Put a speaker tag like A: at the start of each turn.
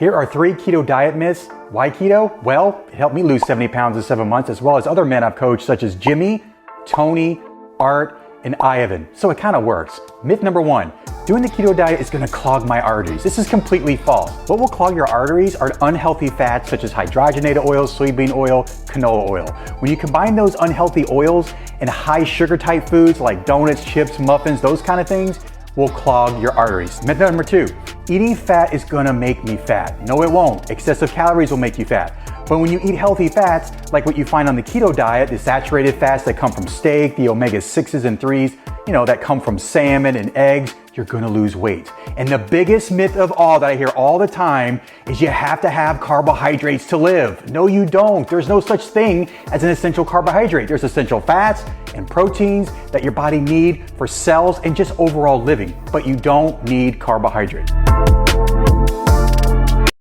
A: Here are 3 keto diet myths. Why keto? Well, it helped me lose 70 pounds in 7 months, as well as other men I've coached such as Jimmy, Tony, Art, and Ivan. So it kind of works. Myth number 1, doing the keto diet is going to clog my arteries. This is completely false. What will clog your arteries are unhealthy fats such as hydrogenated oils, soybean oil, canola oil. When you combine those unhealthy oils and high sugar type foods like donuts, chips, muffins, those kind of things will clog your arteries. Myth number 2, eating fat is gonna make me fat. No, it won't. Excessive calories will make you fat. But when you eat healthy fats, like what you find on the keto diet, the saturated fats that come from steak, the omega-6s and 3s, that come from salmon and eggs, you're gonna lose weight. And the biggest myth of all that I hear all the time is you have to have carbohydrates to live. No, you don't. There's no such thing as an essential carbohydrate. There's essential fats and proteins that your body needs for cells and just overall living, but you don't need carbohydrates.